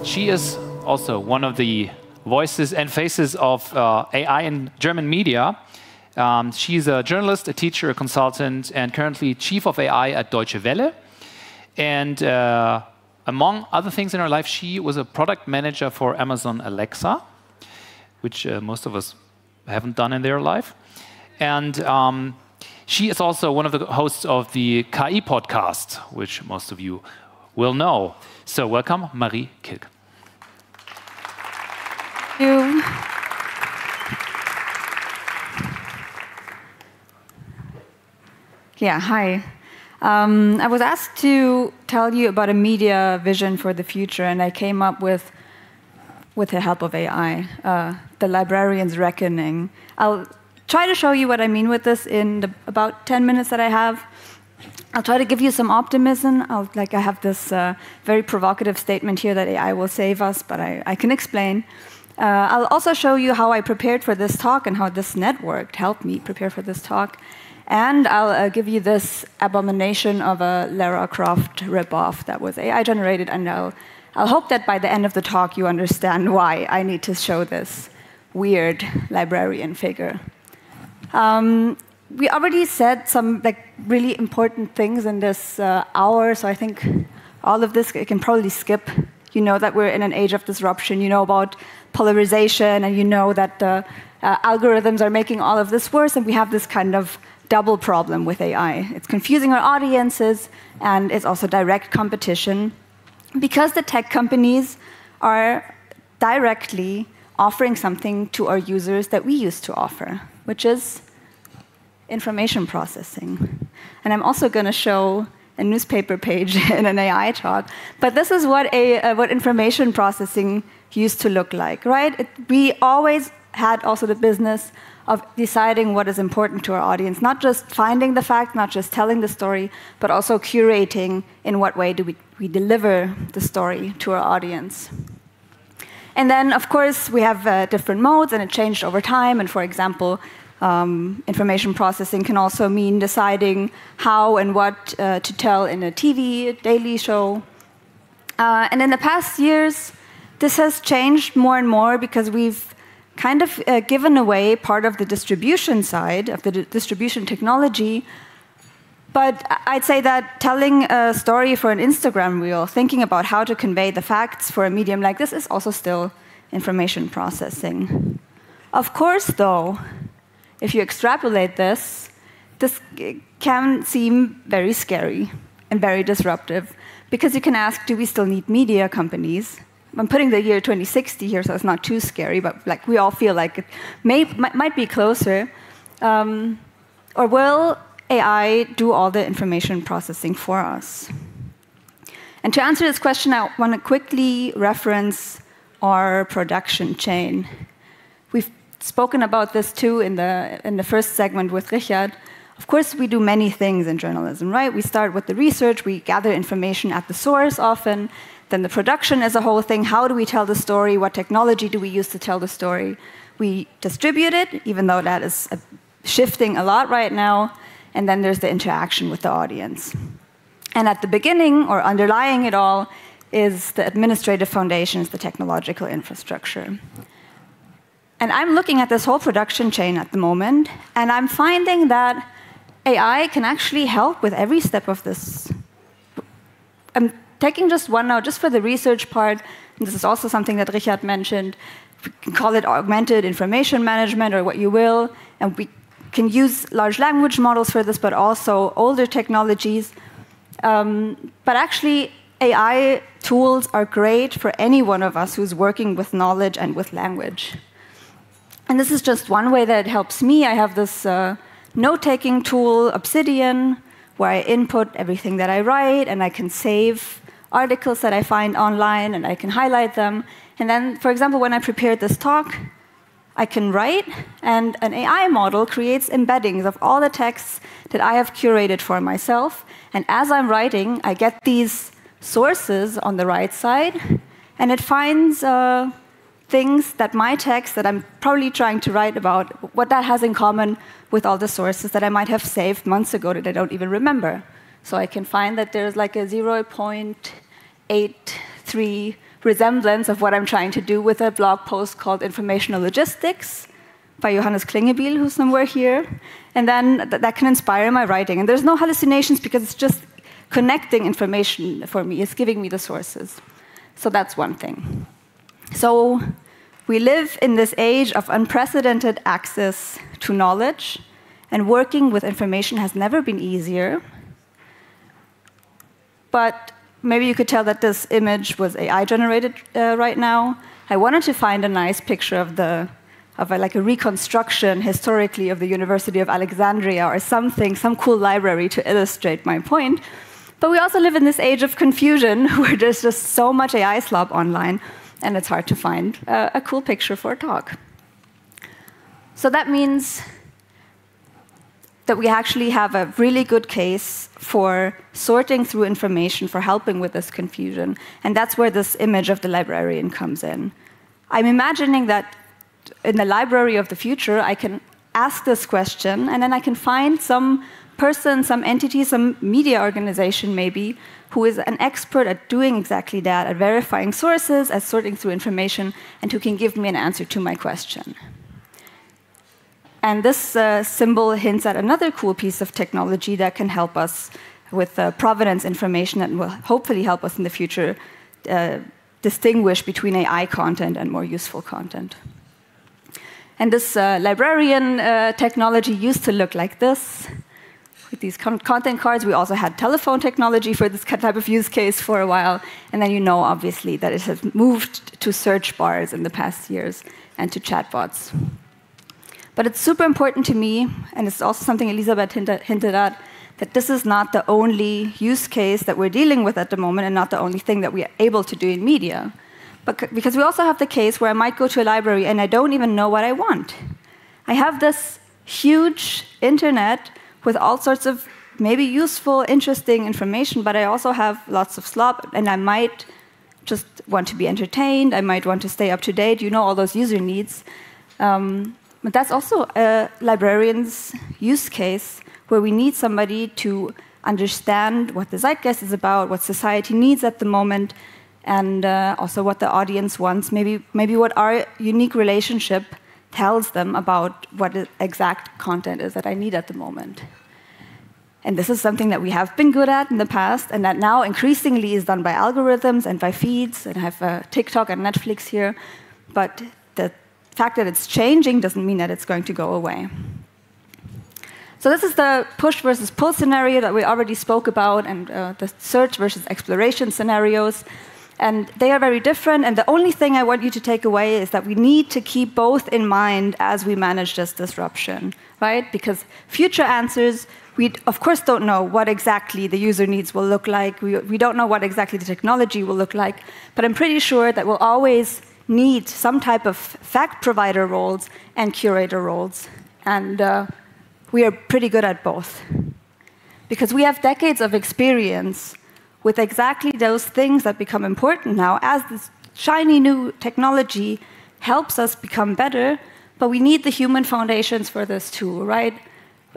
she is also one of the voices and faces of AI in German media. She's a journalist, a teacher, a consultant, and currently chief of AI at Deutsche Welle. And among other things in her life, she was a product manager for Amazon Alexa, which most of us haven't done in their life. And she is also one of the hosts of the KI podcast, which most of you will know. So welcome, Marie Kilg. Thank you. Yeah, hi. I was asked to tell you about a media vision for the future, and I came up with the help of AI, the librarian's reckoning. I'll try to show you what I mean with this in the about 10 minutes that I have. I'll try to give you some optimism. I have this very provocative statement here that AI will save us, but I can explain. I'll also show you how I prepared for this talk and how this network helped me prepare for this talk. And I'll give you this abomination of a Lara Croft ripoff that was AI generated, and I'll hope that by the end of the talk you understand why I need to show this weird librarian figure. We already said some really important things in this hour, so I think all of this you can probably skip. You know that we're in an age of disruption. You know about polarization, and you know that algorithms are making all of this worse, and we have this kind of double problem with AI. It's confusing our audiences, and it's also direct competition, because the tech companies are directly offering something to our users that we used to offer, which is information processing. And I'm also going to show a newspaper page in an AI talk, but this is what information processing used to look like, right? We always had also the business of deciding what is important to our audience, not just finding the fact, not just telling the story, but also curating in what way do we deliver the story to our audience. And then, of course, we have different modes, and it changed over time. And for example, information processing can also mean deciding how and what to tell in a TV daily show. And in the past years, this has changed more and more because we've kind of given away part of the distribution side, of the distribution technology. But I'd say that telling a story for an Instagram reel, thinking about how to convey the facts for a medium like this is also still information processing. Of course, though, if you extrapolate this can seem very scary and very disruptive, because you can ask, do we still need media companies? I'm putting the year 2060 here, so it's not too scary, but we all feel like it might be closer. Or will AI do all the information processing for us? And to answer this question, I want to quickly reference our production chain. We've spoken about this too in the first segment with Richard. Of course, we do many things in journalism, right? We start with the research, we gather information at the source often. Then the production is a whole thing. How do we tell the story? What technology do we use to tell the story? We distribute it, even though that is shifting a lot right now. And then there's the interaction with the audience. And at the beginning, or underlying it all, is the administrative foundations, the technological infrastructure. And I'm looking at this whole production chain at the moment, and I'm finding that AI can actually help with every step of this. I'm taking just one now, just for the research part, and this is also something that Richard mentioned. We can call it augmented information management, or what you will, and we can use large language models for this, but also older technologies. But actually, AI tools are great for any one of us who's working with knowledge and with language. And this is just one way that it helps me. I have this note-taking tool, Obsidian, where I input everything that I write, and I can save articles that I find online, and I can highlight them. And then, for example, when I prepared this talk, I can write, and an AI model creates embeddings of all the texts that I have curated for myself. And as I'm writing, I get these sources on the right side, and it finds things that my text that I'm probably trying to write about, what that has in common with all the sources that I might have saved months ago that I don't even remember. So I can find that there's like a 0.83 resemblance of what I'm trying to do with a blog post called Informational Logistics by Johannes Klingebiel, who's somewhere here. And then that can inspire my writing. And there's no hallucinations because it's just connecting information for me. It's giving me the sources. So that's one thing. So we live in this age of unprecedented access to knowledge, and working with information has never been easier. But maybe you could tell that this image was AI generated right now. I wanted to find a nice picture of like a reconstruction historically of the University of Alexandria or something, some cool library to illustrate my point. But we also live in this age of confusion where there's just so much AI slop online, and it's hard to find a cool picture for a talk. So that means that we actually have a really good case for sorting through information, for helping with this confusion. And that's where this image of the librarian comes in. I'm imagining that in the library of the future, I can ask this question, and then I can find some person, some entity, some media organization maybe, who is an expert at doing exactly that, at verifying sources, at sorting through information, and who can give me an answer to my question. And this symbol hints at another cool piece of technology that can help us with provenance information that will hopefully help us in the future distinguish between AI content and more useful content. And this librarian technology used to look like this. With these content cards, we also had telephone technology for this type of use case for a while. And then you know, obviously, that it has moved to search bars in the past years and to chatbots. But it's super important to me, and it's also something Elisabeth hinted at, that this is not the only use case that we're dealing with at the moment and not the only thing that we are able to do in media. But because we also have the case where I might go to a library and I don't even know what I want. I have this huge internet with all sorts of maybe useful, interesting information, but I also have lots of slop, and I might just want to be entertained, I might want to stay up to date, you know, all those user needs. But that's also a librarian's use case where we need somebody to understand what the zeitgeist is about, what society needs at the moment, and also what the audience wants, maybe what our unique relationship tells them about what the exact content is that I need at the moment. And this is something that we have been good at in the past, and that now increasingly is done by algorithms and by feeds, and I have TikTok and Netflix here, but the fact that it's changing doesn't mean that it's going to go away. So this is the push versus pull scenario that we already spoke about, and the search versus exploration scenarios. And they are very different, and the only thing I want you to take away is that we need to keep both in mind as we manage this disruption, right? Because future answers, we of course don't know what exactly the user needs will look like. We don't know what exactly the technology will look like, but I'm pretty sure that we'll always need some type of fact provider roles and curator roles. And we are pretty good at both. Because we have decades of experience with exactly those things that become important now as this shiny new technology helps us become better, but we need the human foundations for this too, right?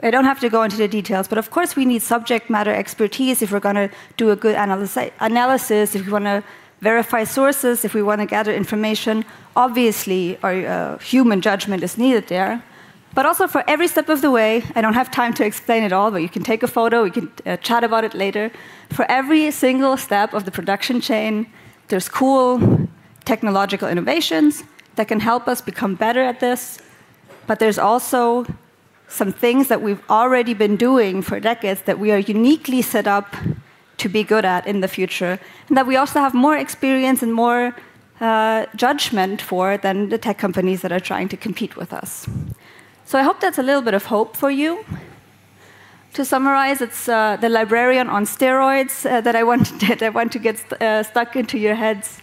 I don't have to go into the details, but of course we need subject matter expertise if we're going to do a good analysis, if we want to verify sources, if we want to gather information. Obviously, our human judgment is needed there. But also for every step of the way, I don't have time to explain it all, but you can take a photo, we can chat about it later. For every single step of the production chain, there's cool technological innovations that can help us become better at this. But there's also some things that we've already been doing for decades that we are uniquely set up to be good at in the future, and that we also have more experience and more judgment for than the tech companies that are trying to compete with us. So I hope that's a little bit of hope for you. To summarize, it's the librarian on steroids that I want to get stuck into your heads.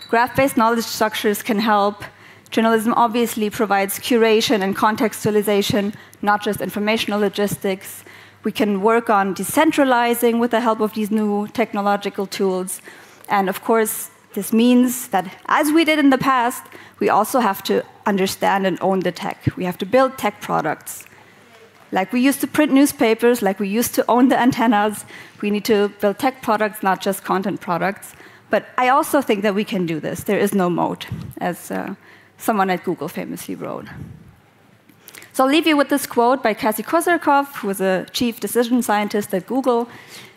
Graph-based knowledge structures can help. Journalism obviously provides curation and contextualization, not just informational logistics. We can work on decentralizing with the help of these new technological tools. And of course, this means that, as we did in the past, we also have to understand and own the tech. We have to build tech products. Like we used to print newspapers, like we used to own the antennas, we need to build tech products, not just content products. But I also think that we can do this. There is no moat, as someone at Google famously wrote. So I'll leave you with this quote by Cassie Kozyrkov, who was a chief decision scientist at Google.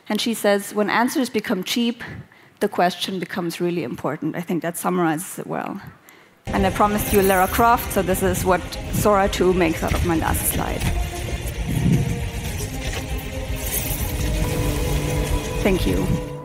And she says, when answers become cheap, the question becomes really important. I think that summarizes it well. And I promised you Lara Croft, so this is what Sora 2 makes out of my last slide. Thank you.